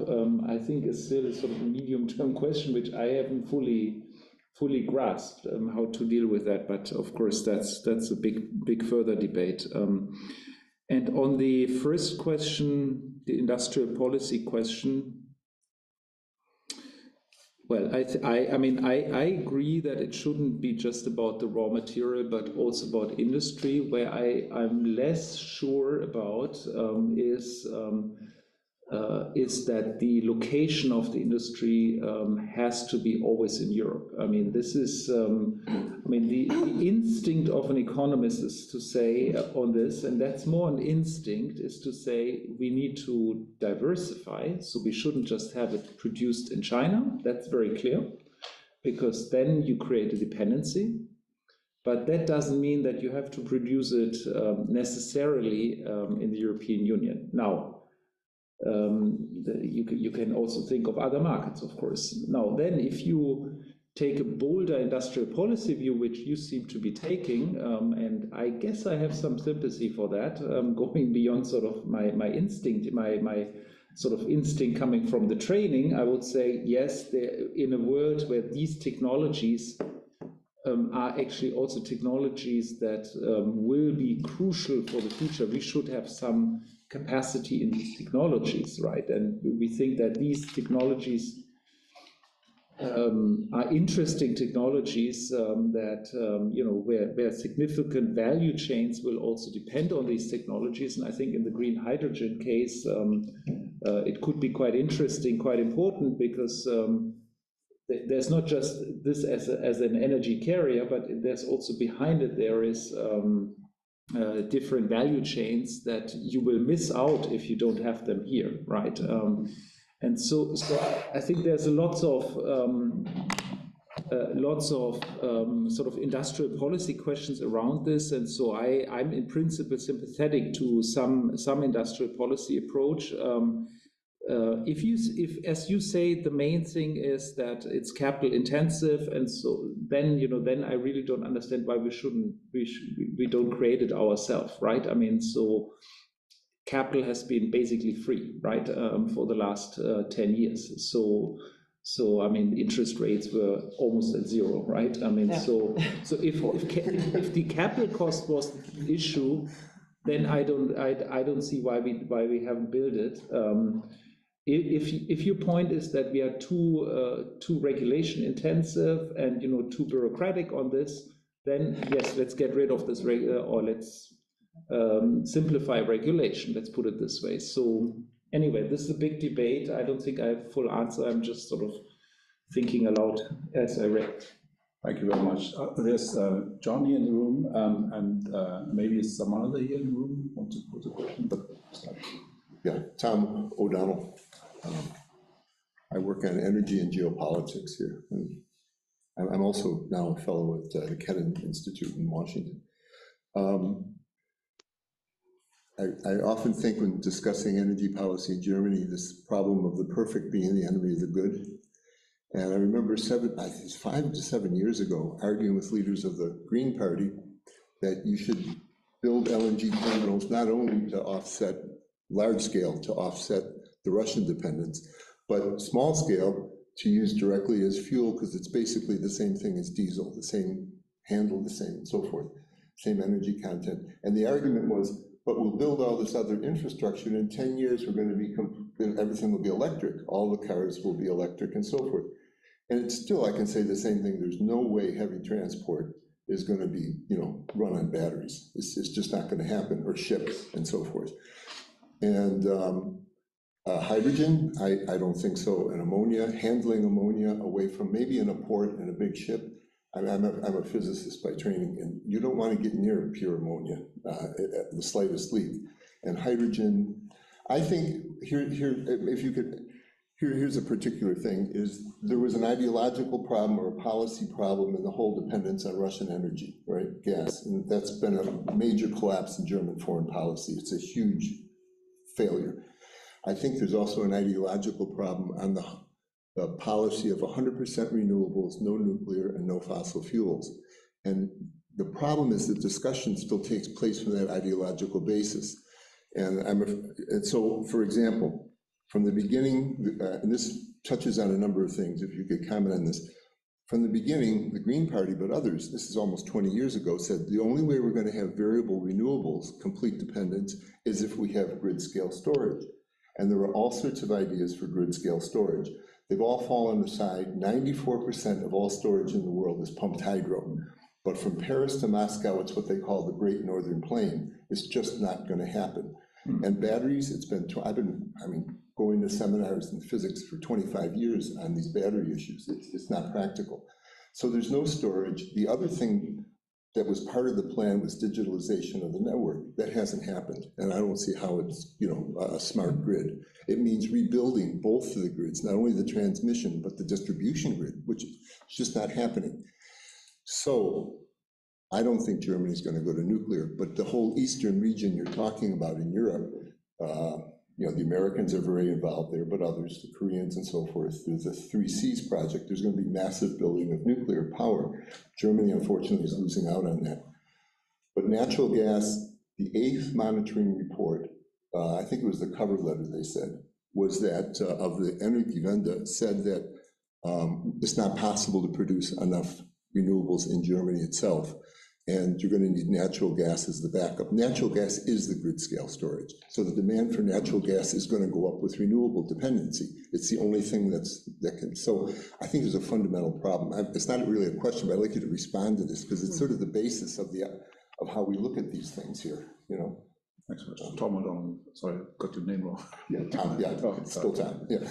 I think is still a sort of a medium-term question, which I haven't fully grasped how to deal with that. But of course, that's a big further debate. And on the first question, the industrial policy question, well, I mean, I agree that it shouldn't be just about the raw material, but also about industry. Where I'm less sure about is that the location of the industry has to be always in Europe. I mean, this is, I mean, the instinct of an economist is to say on this, and that's more an instinct, is to say we need to diversify. So we shouldn't just have it produced in China. That's very clear, because then you create a dependency. But that doesn't mean that you have to produce it necessarily in the European Union. Now, you can also think of other markets, of course. Now, then, if you take a bolder industrial policy view, which you seem to be taking, and I guess I have some sympathy for that, going beyond sort of my instinct, my sort of instinct coming from the training, I would say, yes, in a world where these technologies are actually also technologies that will be crucial for the future. We should have some capacity in these technologies, right? And we think that these technologies are interesting technologies that, where significant value chains will also depend on these technologies. And I think in the green hydrogen case, it could be quite interesting, quite important, because there's not just this as an energy carrier, but there's also behind it, there is different value chains that you will miss out if you don't have them here, right? And so I think there's lots of sort of industrial policy questions around this, and so I'm in principle sympathetic to some industrial policy approach. If as you say, the main thing is that it's capital intensive, and so then then I really don't understand why we don't create it ourselves, right? I mean, so capital has been basically free, right, for the last 10 years. So I mean, interest rates were almost at zero, right? I mean, yeah. so if the capital cost was the issue, then I don't see why we haven't built it. If your point is that we are too regulation intensive and too bureaucratic on this, then yes, let's get rid of this or let's simplify regulation. Let's put it this way. So anyway, this is a big debate. I don't think I have a full answer. I'm just sort of thinking aloud as I read. Thank you very much. There's Johnny in the room, and maybe some other here in the room want to put a question. But yeah, Tom O'Donnell. I work on energy and geopolitics here, and I'm also now a fellow at the Kennan Institute in Washington. I often think when discussing energy policy in Germany, this problem of the perfect being the enemy of the good. And I remember 5 to 7 years ago, arguing with leaders of the Green Party that you should build LNG terminals not only to offset large scale, to offset the Russian dependence, but small scale to use directly as fuel, because it's basically the same thing as diesel, the same handle, the same and so forth, same energy content. And the argument was, but we'll build all this other infrastructure, and in 10 years, we're going to be, everything will be electric. All the cars will be electric and so forth. And it's still, I can say the same thing. There's no way heavy transport is going to be, run on batteries. It's just not going to happen, or ships and so forth. And hydrogen, I don't think so. And ammonia, handling ammonia away from maybe in a port in a big ship. I'm a physicist by training, and you don't want to get near pure ammonia at the slightest leak. And hydrogen, I think here's a particular thing, is there was an ideological problem or a policy problem in the whole dependence on Russian energy, right, gas, and that's been a major collapse in German foreign policy. It's a huge failure. I think there's also an ideological problem on the policy of 100% renewables, no nuclear, and no fossil fuels. And the problem is that discussion still takes place from that ideological basis. And so, for example, from the beginning, and this touches on a number of things, if you could comment on this. From the beginning, the Green Party, but others, this is almost 20 years ago, said the only way we're going to have variable renewables, complete dependence, is if we have grid scale storage. And there were all sorts of ideas for grid scale storage. They've all fallen aside. 94% of all storage in the world is pumped hydro. But from Paris to Moscow, it's what they call the Great Northern Plain. It's just not going to happen. And batteries, I've been going to seminars in physics for 25 years on these battery issues. It's not practical. So there's no storage. The other thing that was part of the plan was digitalization of the network. That hasn't happened. And I don't see how it's, a smart grid. It means rebuilding both of the grids, not only the transmission, but the distribution grid, which is just not happening. So I don't think Germany is going to go to nuclear, but the whole eastern region you're talking about in Europe, the Americans are very involved there, but others, the Koreans and so forth. There's a 3 Seas project. There's going to be massive building of nuclear power. Germany, unfortunately, is losing out on that. But natural gas, the 8th monitoring report, I think it was the cover letter they said, was that of the Energiewende said that it's not possible to produce enough renewables in Germany itself. And you're going to need natural gas as the backup. Natural gas is the grid scale storage. So the demand for natural gas is going to go up with renewable dependency. It's the only thing that can. So I think there's a fundamental problem. It's not really a question, but I'd like you to respond to this because it's sort of the basis of how we look at these things here, you know. Thanks so much. Tom O'Donnell, sorry, got your name wrong. Yeah, Tom, yeah, it's still Tom. Yeah. Do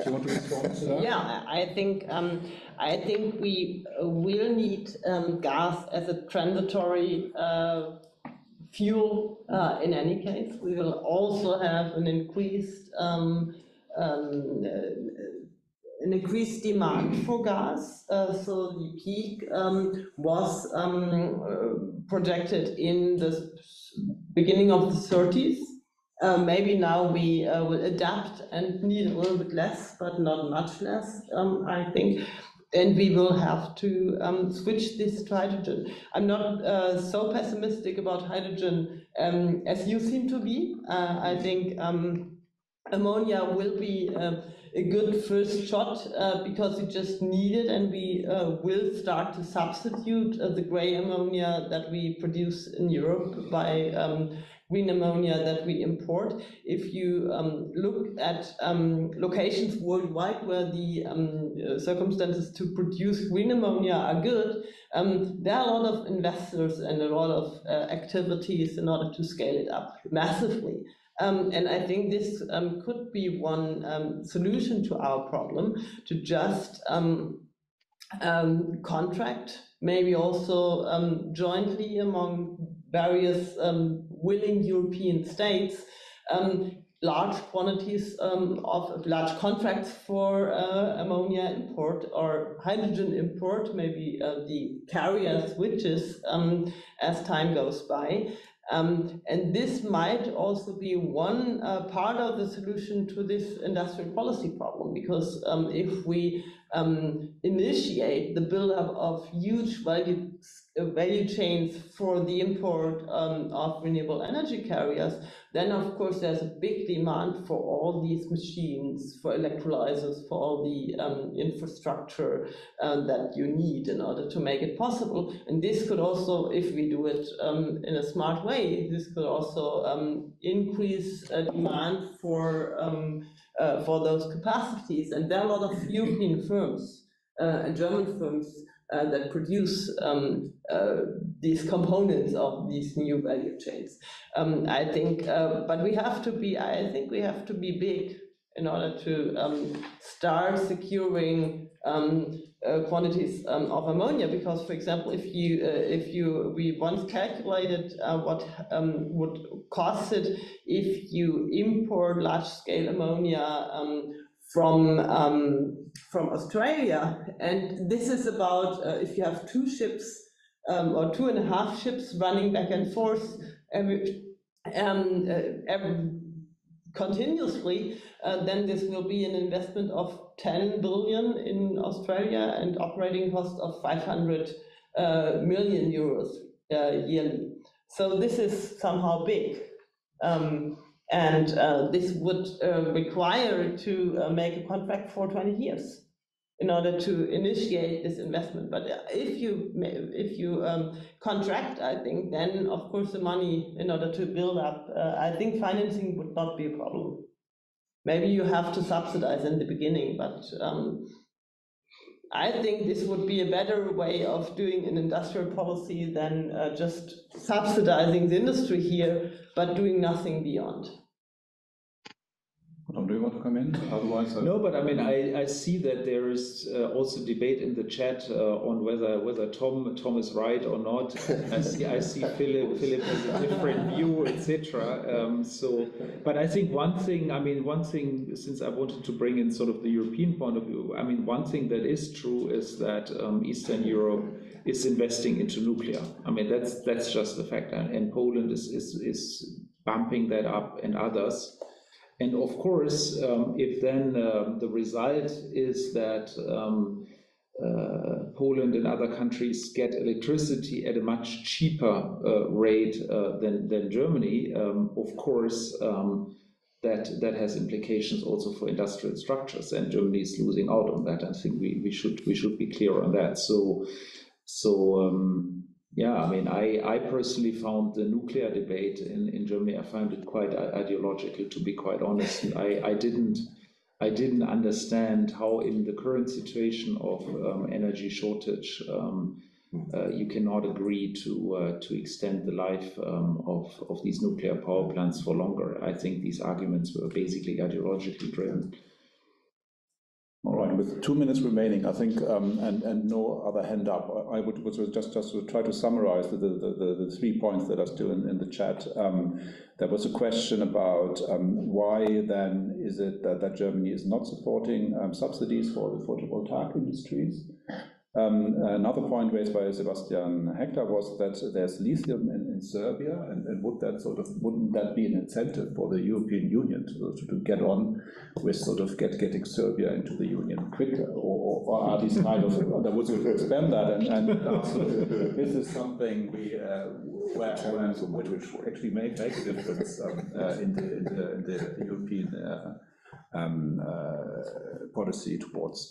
you want to respond to that? Yeah, I think we will need gas as a transitory fuel in any case. We will also have an increased demand for gas. So the peak was projected in the beginning of the 30s. Maybe now we will adapt and need a little bit less, but not much less, I think. And we will have to switch this to hydrogen. I'm not so pessimistic about hydrogen as you seem to be. I think ammonia will be a good first shot because we just need it, and we will start to substitute the gray ammonia that we produce in Europe by green ammonia that we import. If you look at locations worldwide where the circumstances to produce green ammonia are good, there are a lot of investors and a lot of activities in order to scale it up massively. And I think this could be one solution to our problem, to just contract, maybe also jointly among various willing European states, large quantities of large contracts for ammonia import or hydrogen import, maybe the carrier switches as time goes by. And this might also be one part of the solution to this industrial policy problem, because if we initiate the buildup of huge value chains for the import of renewable energy carriers, then of course there's a big demand for all these machines, for electrolyzers, for all the infrastructure that you need in order to make it possible. And this could also, if we do it in a smart way, this could also increase demand for those capacities. And there are a lot of European firms and German firms that produce these components of these new value chains. I think, but we have to be, I think we have to be big in order to start securing quantities of ammonia, because, for example, we once calculated what would cost it if you import large-scale ammonia from Australia, and this is about if you have 2 ships or 2.5 ships running back and forth continuously, then this will be an investment of 10 billion in Australia and operating cost of 500 million euros yearly. So this is somehow big. And this would require to make a contract for 20 years in order to initiate this investment. But if you contract, I think then of course the money in order to build up, I think financing would not be a problem. Maybe you have to subsidize in the beginning, but I think this would be a better way of doing an industrial policy than just subsidizing the industry here, but doing nothing beyond. Tom, do you want to come in? Otherwise, no, but I mean, I see that there is also debate in the chat on whether Tom is right or not. I see Philip has a different view, etc. So, but I think one thing, since I wanted to bring in sort of the European point of view, I mean, one thing that is true is that Eastern Europe is investing into nuclear. I mean, that's just a fact, and Poland is bumping that up, and others. And of course, if then the result is that Poland and other countries get electricity at a much cheaper rate than Germany, of course, that has implications also for industrial structures, and Germany is losing out on that. I think we should be clear on that. Yeah, I mean, I personally found the nuclear debate in Germany, I found it quite ideological, to be quite honest. And I didn't understand how, in the current situation of energy shortage, you cannot agree to extend the life of these nuclear power plants for longer. I think these arguments were basically ideologically driven. All right, with 2 minutes remaining, I think, and no other hand up, I would just to try to summarize the 3 points that are still in the chat. There was a question about why then is it that Germany is not supporting subsidies for the photovoltaic industries. Another point raised by Sebastian Hector was that there's lithium in Serbia, and wouldn't that be an incentive for the European Union to get on with getting Serbia into the Union quicker, or are these kind of, I would expand that, and this is something where which actually make a difference in the European policy towards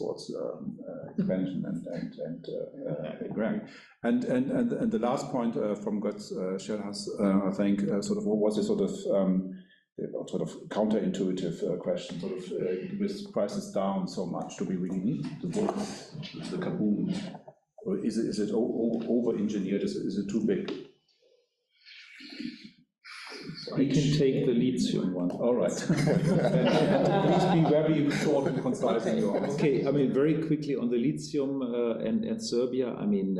expansion and growing. And the last point from Götz Schellhas, I think, was a sort of counterintuitive question. With prices down so much, do we really need the kaboom, or is it over-engineered? Is it too big? We can take the lithium one. All right. Please be very short and concise. Okay, I mean, very quickly on the lithium and Serbia, I mean,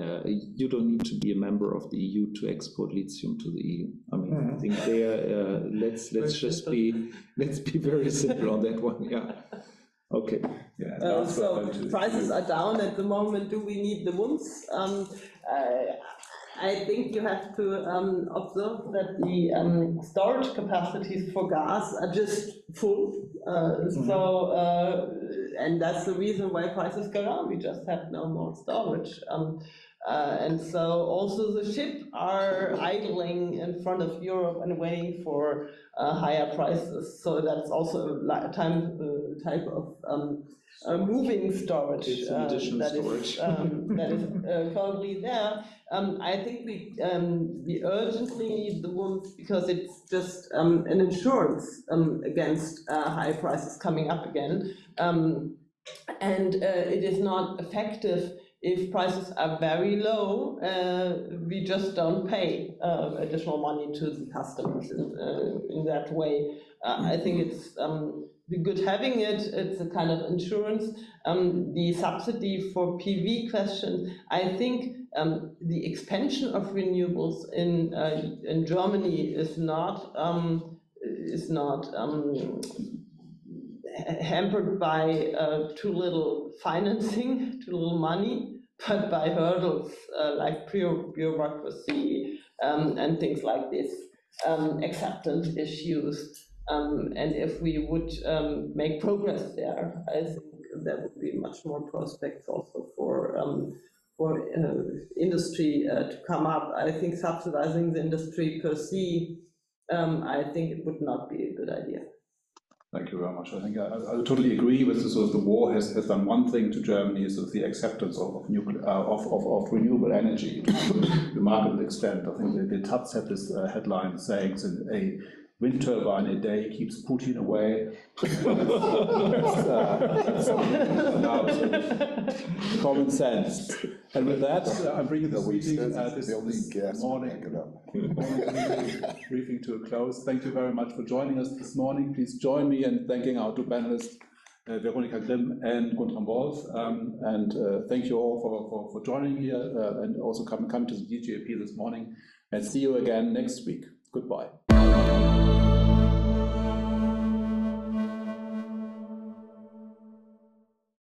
you don't need to be a member of the EU to export lithium to the EU. I mean, I think there, let's be very simple on that one, yeah. Okay. Yeah, so prices are down at the moment. Do we need the ones? I think you have to observe that the storage capacities for gas are just full. And that's the reason why prices go down. We just have no more storage. And so also the ships are idling in front of Europe and waiting for higher prices. So that's also a type of moving storage that is currently there. I think we urgently need the ones because it's just an insurance against high prices coming up again. And it is not effective if prices are very low. We just don't pay additional money to the customers in that way. I think it's good having it. It's a kind of insurance. The subsidy for PV question, I think the expansion of renewables in Germany is not hampered by too little financing, too little money, but by hurdles like bureaucracy and things like this, acceptance issues. And if we would make progress there, I think there would be much more prospects also for industry to come up. I think subsidizing the industry per se, I think it would not be a good idea. Thank you very much. I think I totally agree with this. The war has done one thing to Germany, is the acceptance of renewable energy to a remarkable extent. I think the Taz had this headline saying a wind turbine a day keeps Putin away. Common sense. And with that, I'm bringing this meeting this morning briefing to a close. Thank you very much for joining us this morning. Please join me in thanking our two panelists, Veronika Grimm and Guntram Wolff. And thank you all for joining here and also come to the DGAP this morning. And see you again next week. Goodbye.